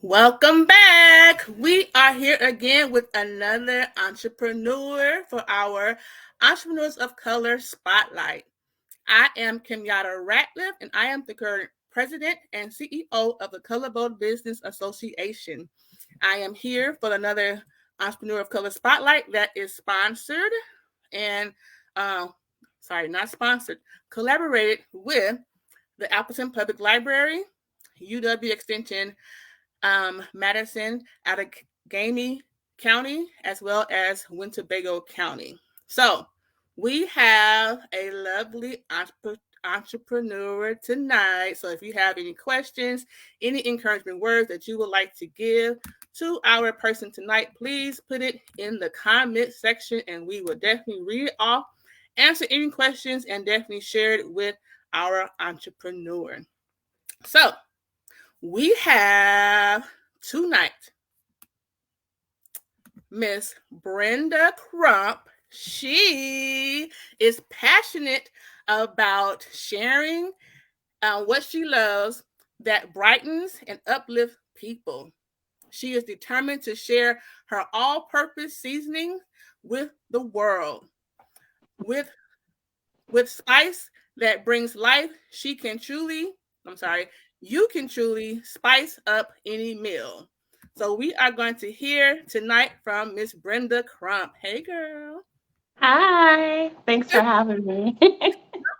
Welcome back. We are here again with another entrepreneur for our Entrepreneurs of Color Spotlight. I am Kenyatta Ratliff, and I am the current president and CEO of the ColorBold Business Association. I am here for another Entrepreneur of Color Spotlight that is sponsored and, not sponsored, collaborated with the Appleton Public Library, UW Extension, Madison, Allegheny County, as well as Winnebago County. So we have a lovely entrepreneur tonight. So if you have any questions, any encouragement words that you would like to give to our person tonight, please put it in the comment section and we will definitely read it off, answer any questions, and definitely share it with our entrepreneur. So we have tonight Miss Brenda Crump. She is passionate about sharing what she loves that brightens and uplifts people. She is determined to share her all-purpose seasoning with the world. With spice that brings life, you can truly spice up any meal. So we are going to hear tonight from Miss Brenda Crump. Hey, girl. Hi. Thanks for having me. No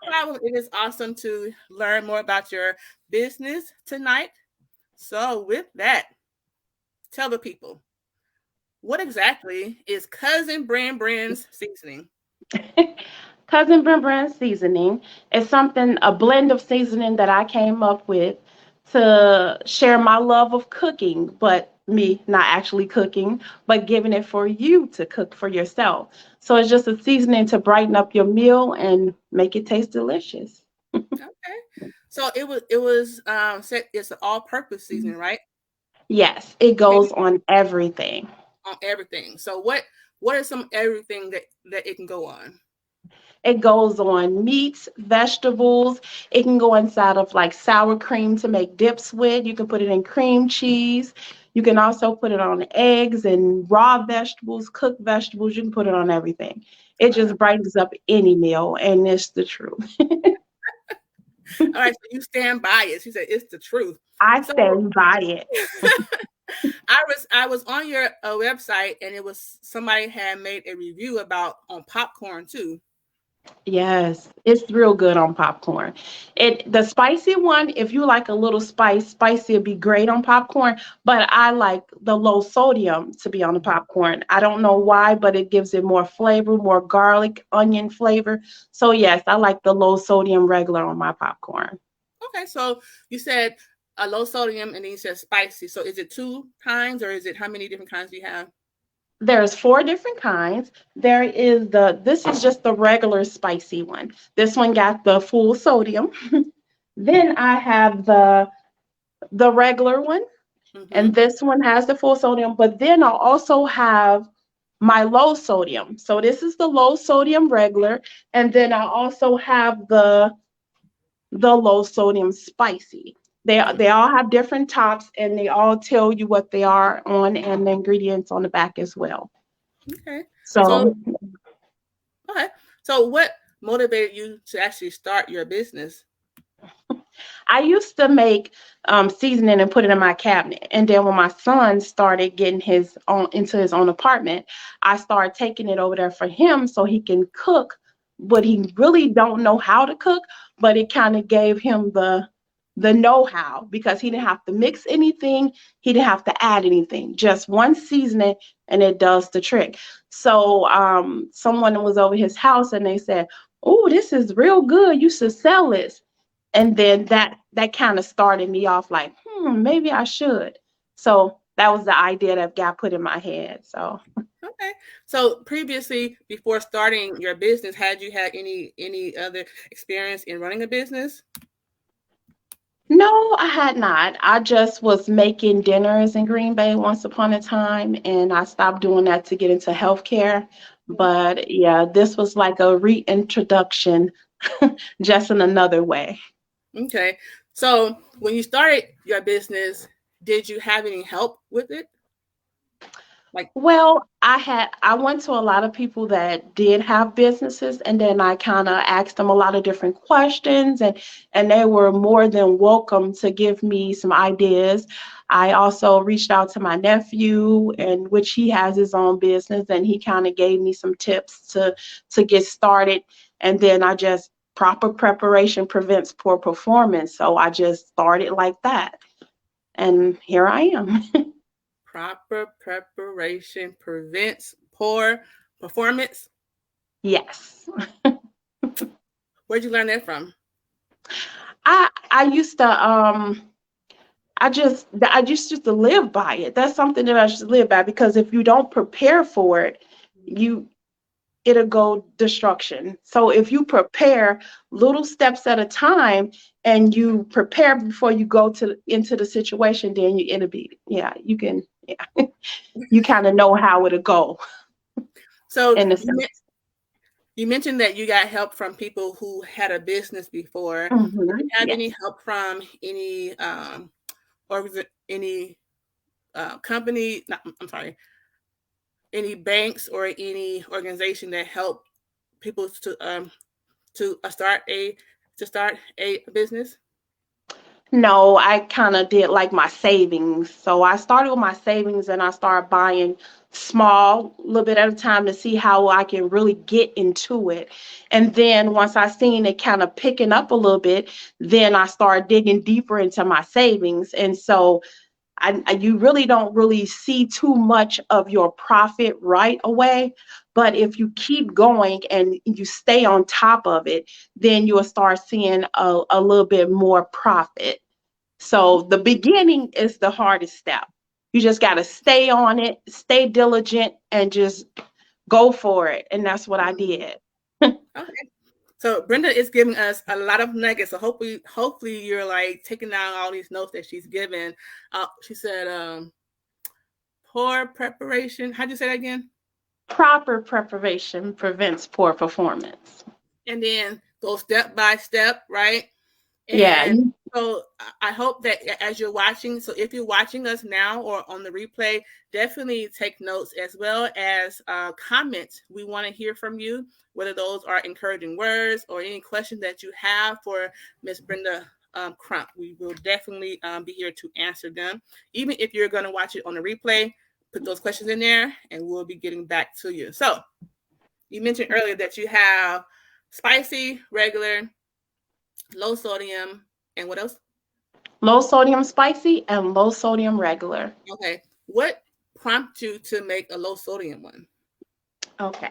problem. It is awesome to learn more about your business tonight. So with that, tell the people, what exactly is Cousin Brand's seasoning? Cousin Brenda seasoning is a blend of seasoning that I came up with to share my love of cooking, but me not actually cooking, but giving it for you to cook for yourself. So it's just a seasoning to brighten up your meal and make it taste delicious. Okay. So it was said it's an all-purpose seasoning, right? Yes, it goes on everything. On everything. So what is some everything that it can go on? It goes on meats, vegetables. It can go inside of like sour cream to make dips with. You can put it in cream cheese. You can also put it on eggs and raw vegetables, cooked vegetables. You can put it on everything. It just brightens up any meal, and it's the truth. All right, so you stand by it. She said it's the truth. I stand by it. I was on your website, and it was somebody had made a review on popcorn too. Yes, it's real good on popcorn. The spicy one, if you like a little spicy would be great on popcorn, but I like the low sodium to be on the popcorn. I don't know why, but it gives it more flavor, more garlic, onion flavor. So yes, I like the low sodium regular on my popcorn. Okay, so you said a low sodium and then you said spicy. So is it 2 kinds or is it how many different kinds do you have? There's 4 different kinds. This is just the regular spicy one. This one got the full sodium. Then I have the regular one, and this one has the full sodium, but then I'll also have my low sodium. So this is the low sodium regular, and then I also have the low sodium spicy. They all have different tops, and they all tell you what they are on and the ingredients on the back as well. Okay. So what motivated you to actually start your business? I used to make seasoning and put it in my cabinet. And then when my son started getting into his own apartment, I started taking it over there for him so he can cook, but he really don't know how to cook, but it kind of gave him the know-how because he didn't have to mix anything. He didn't have to add anything, just one seasoning and it does the trick. So someone was over his house and they said, "Oh, this is real good. You should sell this." And then that kind of started me off like, maybe I should. So that was the idea that got put in my head. So. Okay. So previously, before starting your business, had you had any other experience in running a business? No, I had not. I just was making dinners in Green Bay once upon a time, and I stopped doing that to get into healthcare. But yeah, this was like a reintroduction, just in another way. Okay. So when you started your business, did you have any help with it? Like, Well, I went to a lot of people that did have businesses, and then I kind of asked them a lot of different questions, and they were more than welcome to give me some ideas. I also reached out to my nephew, and which he has his own business, and he kind of gave me some tips to get started. And then I just proper preparation prevents poor performance, so I just started like that, and here I am. proper preparation prevents poor performance. Yes. Where'd you learn that from? I used to I just used to live by it. That's something that I should live by, because if you don't prepare for it, you it'll go destruction. So if you prepare little steps at a time and you prepare before you go to into the situation, then it'll be, yeah, you can, yeah, you kind of know how it'll go So in the sense. you mentioned that you got help from people who had a business before. Did you have Yes. any help from any or any company? Not, I'm sorry, any banks or any organization that help people to start a business? No, I kind of did like my savings. So I started with my savings and I started buying small, a little bit at a time to see how I can really get into it. And then once I seen it kind of picking up a little bit, then I started digging deeper into my savings. And so you really don't really see too much of your profit right away. But if you keep going and you stay on top of it, then you'll start seeing a little bit more profit. So the beginning is the hardest step. You just got to stay on it, stay diligent, and just go for it. And that's what I did. Okay. So Brenda is giving us a lot of nuggets. So hopefully you're like taking down all these notes that she's given. She said, poor preparation. How'd you say that again? Proper preparation prevents poor performance. And then go step by step, right? Yeah. And so I hope that as you're watching, so if you're watching us now or on the replay, definitely take notes as well as comments. We want to hear from you, whether those are encouraging words or any questions that you have for Miss Brenda Crump. We will definitely be here to answer them. Even if you're going to watch it on the replay, put those questions in there and we'll be getting back to you. So you mentioned earlier that you have spicy, regular, low sodium, and what else? Low sodium spicy and low sodium regular. Okay. What prompted you to make a low sodium one? Okay.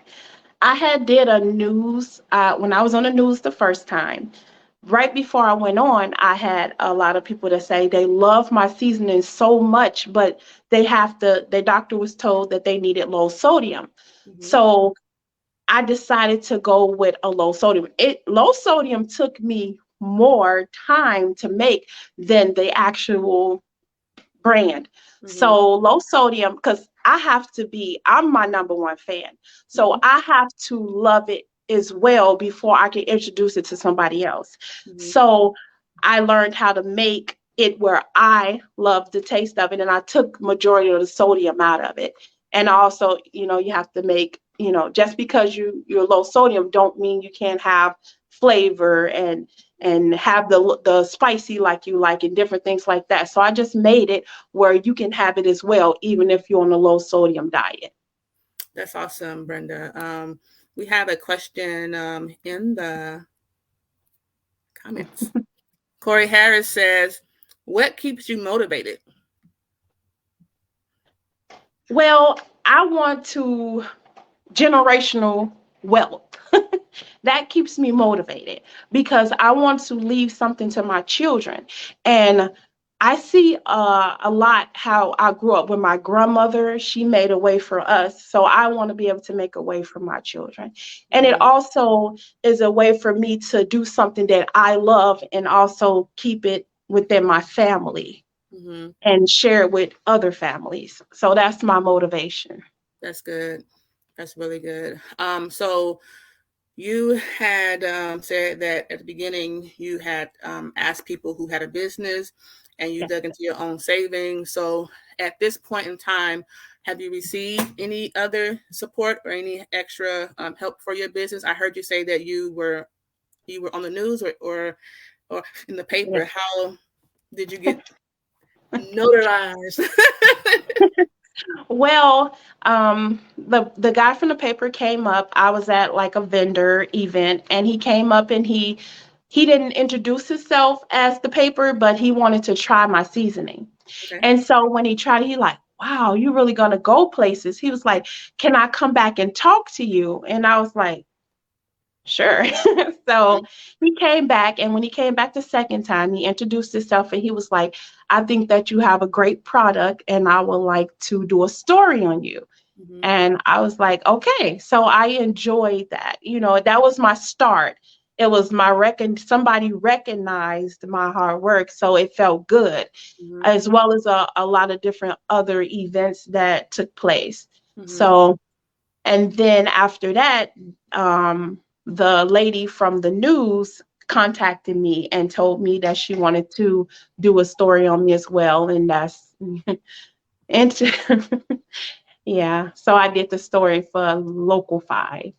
I had did a news when I was on the news the first time. Right before I went on, I had a lot of people that say they love my seasoning so much, but their doctor was told that they needed low sodium. Mm-hmm. So I decided to go with a low sodium. Low sodium took me more time to make than the actual brand. Mm-hmm. So low sodium, because I'm my number one fan. So Mm-hmm. I have to love it as well before I can introduce it to somebody else. Mm-hmm. So I learned how to make it where I love the taste of it, and I took majority of the sodium out of it. And also, you have to make, just because you're low sodium don't mean you can't have flavor and have the spicy like you like and different things like that. So I just made it where you can have it as well, even if you're on a low sodium diet. That's awesome, Brenda. We have a question in the comments. Corey Harris says, what keeps you motivated? Well, I want to generational wealth. That keeps me motivated because I want to leave something to my children. And I see a lot how I grew up with my grandmother. She made a way for us. So I want to be able to make a way for my children. And it also is a way for me to do something that I love and also keep it within my family and share it with other families. So that's my motivation. That's good. That's really good. So you had said that at the beginning you had asked people who had a business and you dug into your own savings. So at this point in time, have you received any other support or any extra help for your business? I heard you say that you were on the news or in the Yeah. paper. How did you get notarized? Well, the guy from the paper came up. I was at like a vendor event, and he came up and he didn't introduce himself as the paper, but he wanted to try my seasoning. Okay. And so when he tried it, he like, wow, you really gonna go places. He was like, can I come back and talk to you? And I was like, sure. So he came back, and when he came back the second time, he introduced himself and he was like, I think that you have a great product and I would like to do a story on you. Mm-hmm. And I was like, okay. So I enjoyed that. That was my start. It was somebody recognized my hard work. So it felt good, Mm-hmm. as well as a lot of different other events that took place. Mm-hmm. So, and then after that, the lady from the news contacted me and told me that she wanted to do a story on me as well. And that's, and yeah, so I did the story for Local 5.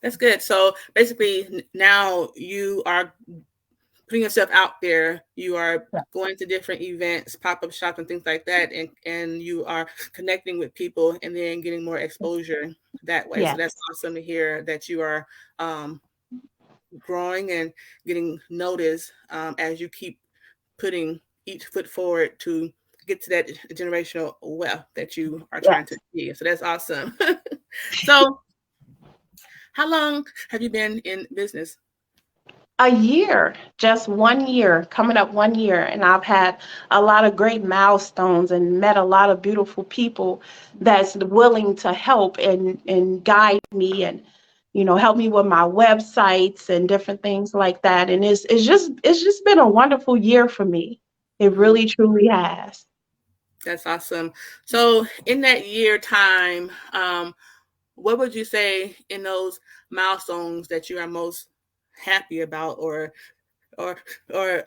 That's good. So basically, now you are putting yourself out there. You are Yeah. going to different events, pop-up shop and things like that, and you are connecting with people and then getting more exposure that way. Yeah. So that's awesome to hear that you are growing and getting noticed as you keep putting each foot forward to get to that generational wealth that you are trying to achieve. So that's awesome. So how long have you been in business? A year, just 1 year, coming up 1 year. And I've had a lot of great milestones and met a lot of beautiful people that's willing to help and guide me and, help me with my websites and different things like that. And it's just been a wonderful year for me. It really, truly has. That's awesome. So in that year time, what would you say in those milestones that you are most happy about, or or or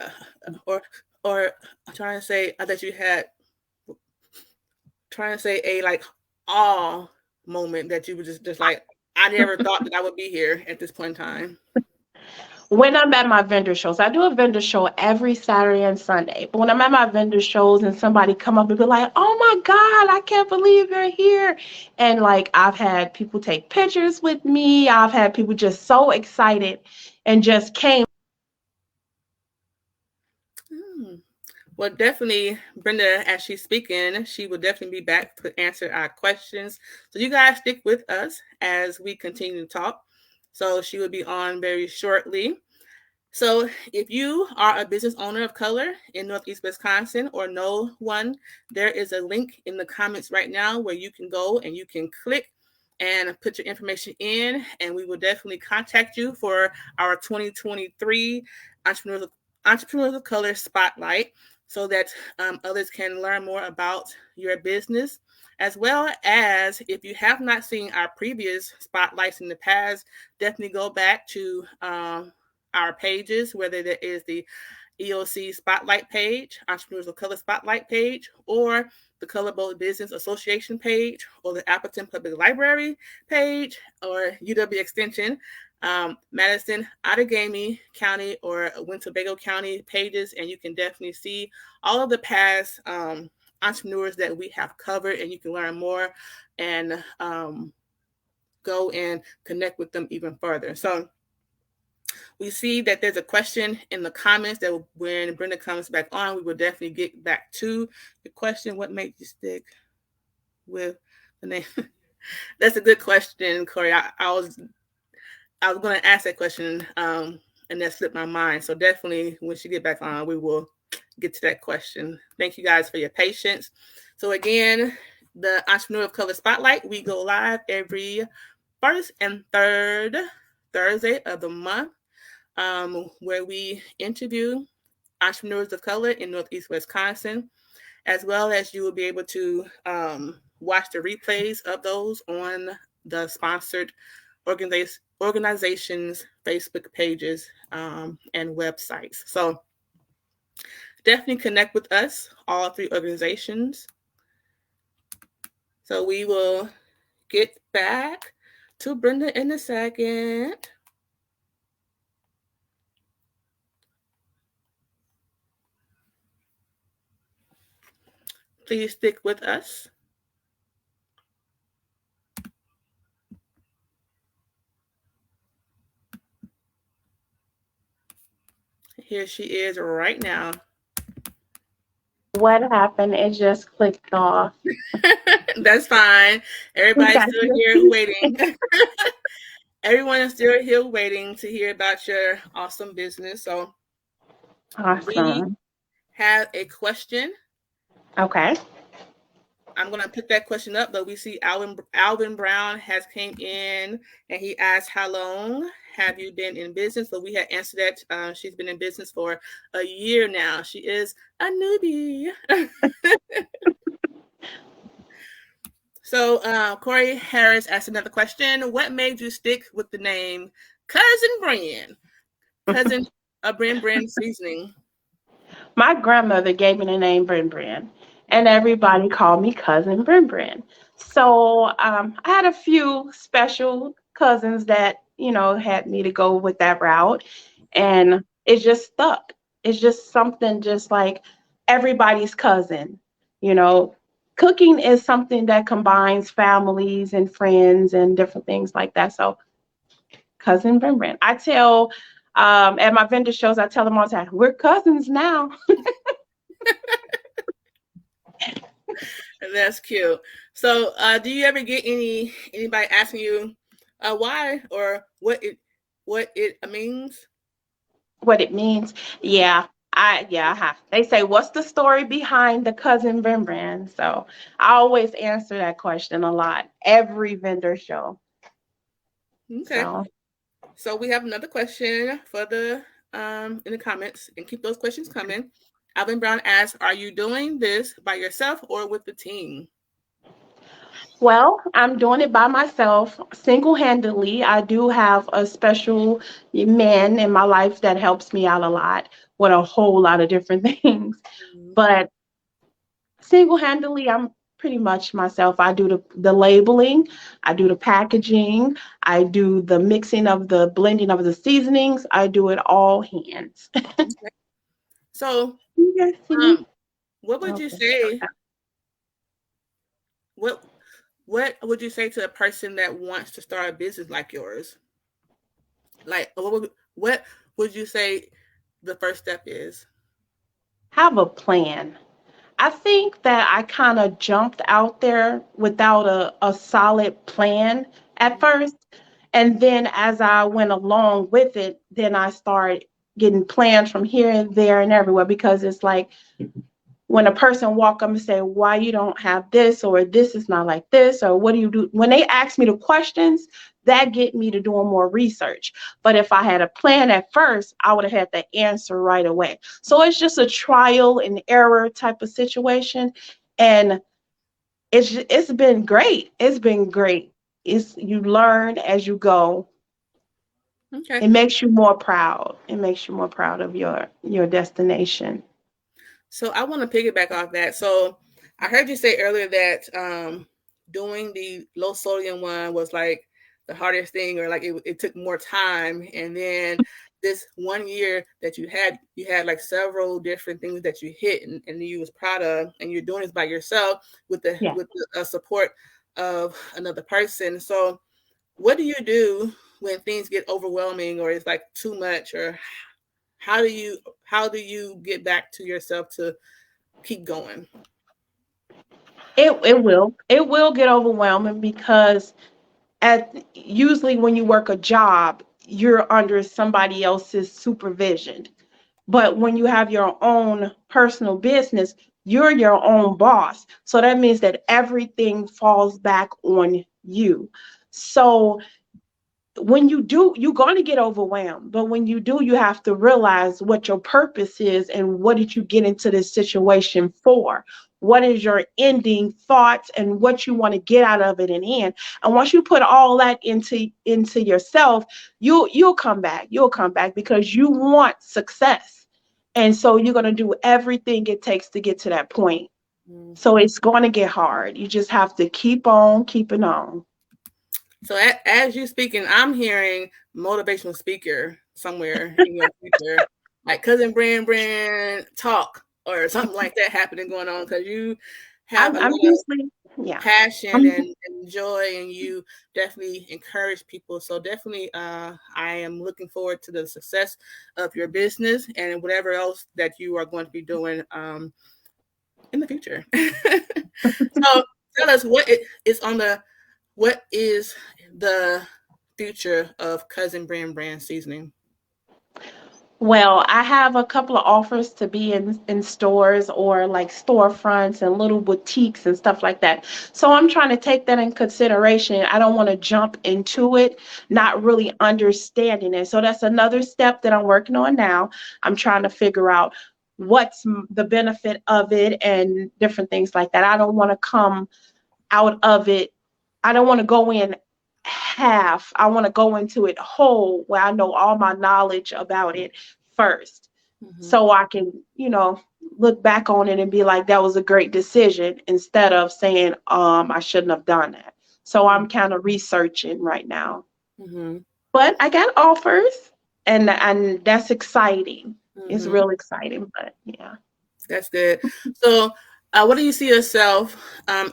or I'm trying to say that you had trying to say a like awe moment that you were just like, I never thought that I would be here at this point in time. When I'm at my vendor shows, I do a vendor show every Saturday and Sunday. But when I'm at my vendor shows and somebody come up and be like, "Oh my God, I can't believe you're here," and like I've had people take pictures with me, I've had people just so excited and just came. Hmm. Well, definitely, Brenda, as she's speaking, she will definitely be back to answer our questions. So you guys stick with us as we continue to talk. So she will be on very shortly. So if you are a business owner of color in Northeast Wisconsin or know one, there is a link in the comments right now where you can go and you can click and put your information in, and we will definitely contact you for our 2023 Entrepreneurs of Color Spotlight so that others can learn more about your business. As well as if you have not seen our previous spotlights in the past, definitely go back to our pages, whether that is the EoC Spotlight page, Entrepreneurs of Color Spotlight page, or the ColorBold Business Association page, or the Appleton Public Library page, or UW Extension, Madison, Outagamie County, or Winnebago County pages, and you can definitely see all of the past entrepreneurs that we have covered, and you can learn more and go and connect with them even further. So we see that there's a question in the comments that when Brenda comes back on, we will definitely get back to the question. What made you stick with the name? That's a good question, Corey. I was going to ask that question, and that slipped my mind. So definitely, when she get back on, we will get to that question. Thank you guys for your patience. So again, the Entrepreneur of Color Spotlight, we go live every first and third Thursday of the month, where we interview entrepreneurs of color in Northeast Wisconsin, as well as you will be able to watch the replays of those on the sponsored organizations' Facebook pages and websites. So definitely connect with us, all three organizations. So we will get back to Brenda in a second. Please stick with us. Here she is right now. What happened? It just clicked off. That's fine. Everybody's Got still you. here waiting. Everyone is still here waiting to hear about your awesome business. So we Awesome. have a question. Okay. I'm gonna pick that question up, but we see Alvin Brown has came in and he asked, "How long have you been in business?" So we had answered that. She's been in business for a year now. She is a newbie. So Corey Harris asked another question. What made you stick with the name Cousin Brand? Cousin Brand Seasoning. My grandmother gave me the name Bren, and everybody called me Cousin Bren. So I had a few special cousins that had me to go with that route, and it just stuck. It's just something just like everybody's cousin. You know, cooking is something that combines families and friends and different things like that. So Cousin Bren. I tell at my vendor shows, I tell them all the time, we're cousins now. That's cute. So do you ever get anybody asking you why or what it means? What it means. Yeah. I have. They say, what's the story behind the cousin Rembrandt? So I always answer that question a lot. Every vendor show. Okay. So So we have another question for the in the comments, and keep those questions coming. Alvin Brown asks, "Are you doing this by yourself or with the team?" well, I'm doing it by myself, single-handedly. I do have a special man in my life that helps me out a lot with a whole lot of different things. Mhm. But single-handedly, I'm pretty much myself. I do the labeling, I do the packaging, I do the mixing of the blending of the seasonings. I do it all hands. Okay. So, Yes, um, what would you okay. say? What what would you say to a person that wants to start a business like yours? Like, what would you say the first step is? Have a plan. I think that I kind of jumped out there without a solid plan at first. And then as I went along with it, then I started getting plans from here and there and everywhere, because it's like when a person walk up and say, why you don't have this, or this is not like this, or what do you do? When they ask me the questions, that get me to doing more research. But if I had a plan at first, I would have had the answer right away. So it's just a trial and error type of situation. And it's been great. It's been great. It's you learn as you go. Okay. It makes you more proud. It makes you more proud of your destination. So I want to piggyback off that. So I heard you say earlier that doing the low sodium one was like the hardest thing, or like it took more time. And then this 1 year that you had like several different things that you hit and you was proud of, and you're doing this by yourself with the Yeah. support of another person. So what do you do when things get overwhelming or it's like too much, or how do you get back to yourself to keep going? It will get overwhelming, because at usually when you work a job, you're under somebody else's supervision. But when you have your own personal business, you're your own boss. So that means that everything falls back on you. So when you do, you're going to get overwhelmed. But when you do, you have to realize what your purpose is and what did you get into this situation for? What is your ending thoughts and what you want to get out of it in the end? And once you put all that into yourself, you'll come back. You'll come back because you want success. And so you're going to do everything it takes to get to that point. So it's going to get hard. You just have to keep on keeping on. So as you speaking, I'm hearing motivational speaker somewhere in your future, like cousin Brand talk or something like that happening going on, because you have a I'm lot of usually, yeah. passion and joy, and you definitely encourage people. So definitely, I am looking forward to the success of your business and whatever else that you are going to be doing in the future. So tell us what is the future of Cousin Brand seasoning? Well, I have a couple of offers to be in stores or like storefronts and little boutiques and stuff like that. So I'm trying to take that in consideration. I don't want to jump into it, not really understanding it. So that's another step that I'm working on now. I'm trying to figure out what's the benefit of it and different things like that. I don't want to come out of it. I don't want to go in half. I want to go into it whole where I know all my knowledge about it first. So I can, look back on it and be like, that was a great decision instead of saying, I shouldn't have done that. So I'm kind of researching right now. But I got offers and that's exciting. It's real exciting, but yeah. That's good. So what do you see yourself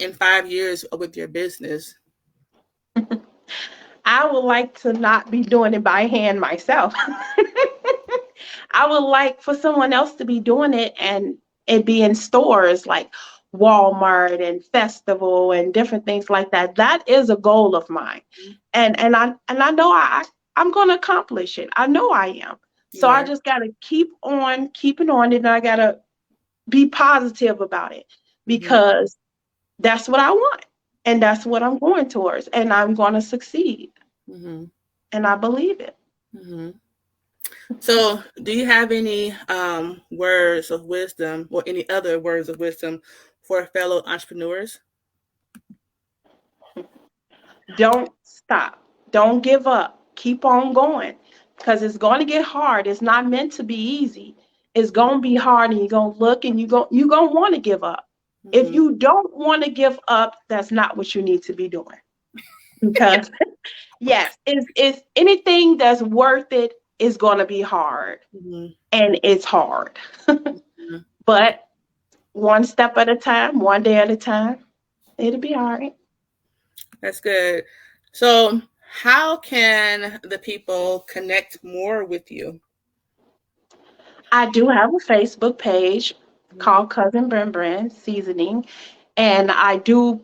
in 5 years with your business? I would like to not be doing it by hand myself. I would like for someone else to be doing it and it be in stores like Walmart and Festival and different things like that. That is a goal of mine. And I know I'm going to accomplish it. I know I am. So I just got to keep on keeping on it, and I got to be positive about it because that's what I want. And that's what I'm going towards. And I'm going to succeed. And I believe it. So do you have any words of wisdom or any other words of wisdom for fellow entrepreneurs? Don't stop. Don't give up. Keep on going because it's going to get hard. It's not meant to be easy. It's going to be hard, and you're going to look and you're going to want to give up. If you don't want to give up, that's not what you need to be doing. Because yes, it's anything that's worth it is going to be hard. And it's hard. But one step at a time, one day at a time, it'll be all right. That's good. So how can the people connect more with you? I do have a Facebook page called Cousin Brand Seasoning, and I do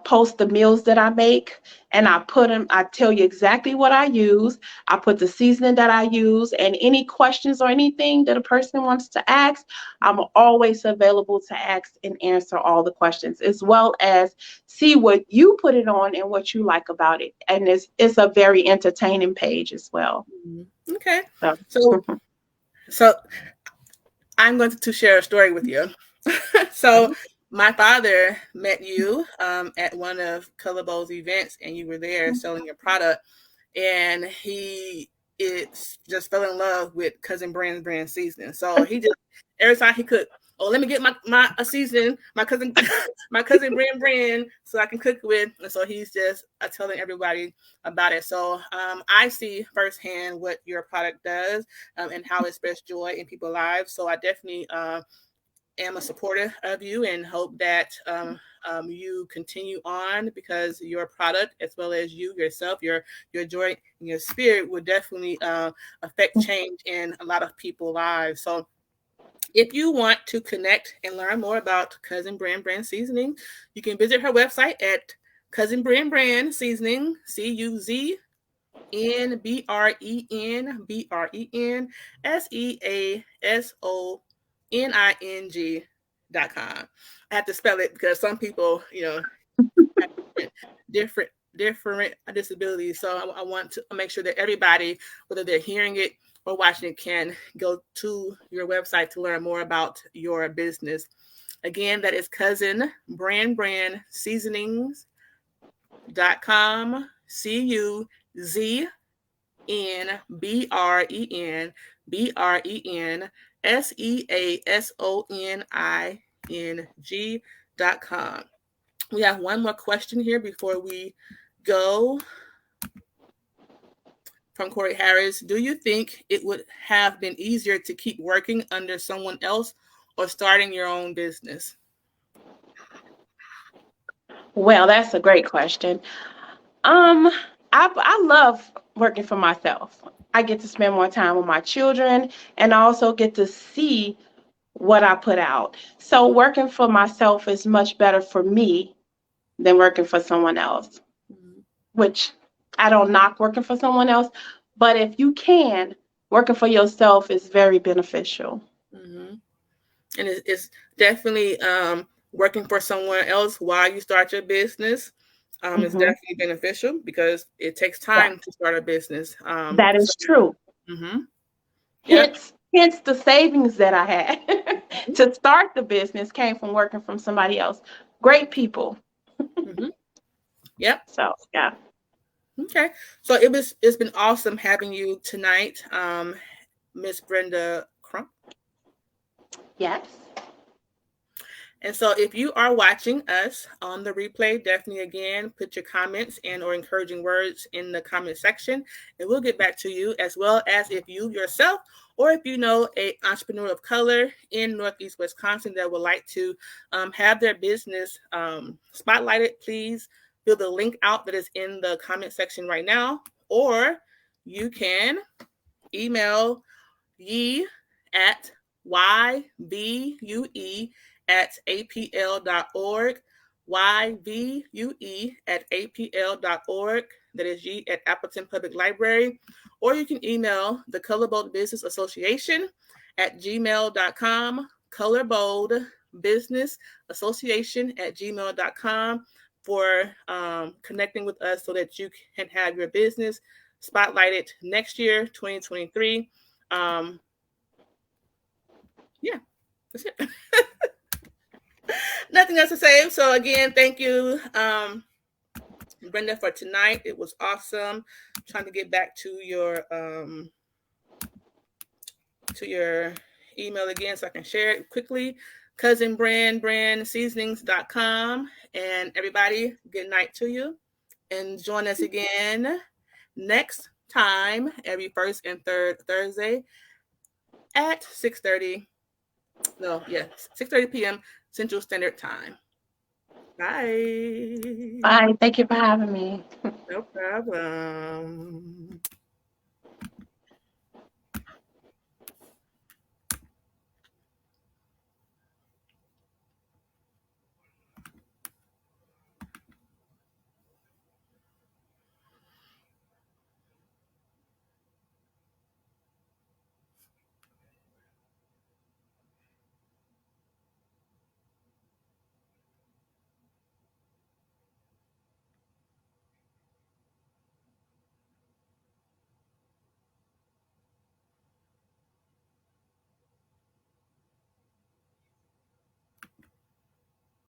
post the meals that I make, and I put them. I tell you exactly what I use. I put the seasoning that I use, and any questions or anything that a person wants to ask, I'm always available to ask and answer all the questions, as well as see what you put it on and what you like about it. And it's a very entertaining page as well. Okay, so I'm going to share a story with you. So my father met you at one of ColorBold's events, and you were there selling your product, and he just fell in love with Cousin Brand seasoning. So he just every time he could, let me get my seasoning, my cousin Brand, so I can cook with. And so he's just telling everybody about it. So I see firsthand what your product does and how it spreads joy in people's lives. So I definitely am a supporter of you and hope that you continue on, because your product, as well as you yourself, your joy and your spirit, will definitely affect change in a lot of people's lives. So if you want to connect and learn more about Cousin Brand Seasoning, you can visit her website at Cousin Brand Seasoning, CUZNBRENSEASONING.com. I have to spell it because some people, have different disabilities. So I want to make sure that everybody, whether they're hearing it or watching it, can go to your website to learn more about your business. Again, that is Cousin Brand Seasonings.com, CUZNBRENSEASONING.com. SEASONING.com. We have one more question here before we go from Corey Harris. Do you think it would have been easier to keep working under someone else or starting your own business? Well, that's a great question. I love working for myself. I get to spend more time with my children, and I also get to see what I put out. So working for myself is much better for me than working for someone else, which I don't knock working for someone else, but if you can, working for yourself is very beneficial. Mm-hmm. And it's definitely working for someone else while you start your business is definitely beneficial because it takes time to start a business. That is true. Yeah. Hence the savings that I had to start the business came from working from somebody else. Great people. Yep. So yeah. Okay. So it's been awesome having you tonight, Miss Brenda Crump. Yes. And so if you are watching us on the replay, definitely again, put your comments and or encouraging words in the comment section, and we'll get back to you, as well as if you yourself or if you know an entrepreneur of color in Northeast Wisconsin that would like to have their business spotlighted, please fill the link out that is in the comment section right now, or you can email ye at yvue@apl.org, yvue@apl.org. That is ye at Appleton Public Library. Or you can email the ColorBold Business Association at gmail.com, ColorBold Business Association at gmail.com for connecting with us so that you can have your business spotlighted next year, 2023. Yeah, that's it. Nothing else to say. So again, thank you, Brenda, for tonight. It was awesome. Trying to get back to your email again so I can share it quickly. Cousin brandseasonings.com. And everybody, good night to you. And join us again next time, every first and third Thursday at 6:30 p.m. Central Standard Time. Bye. Bye. Thank you for having me. No problem.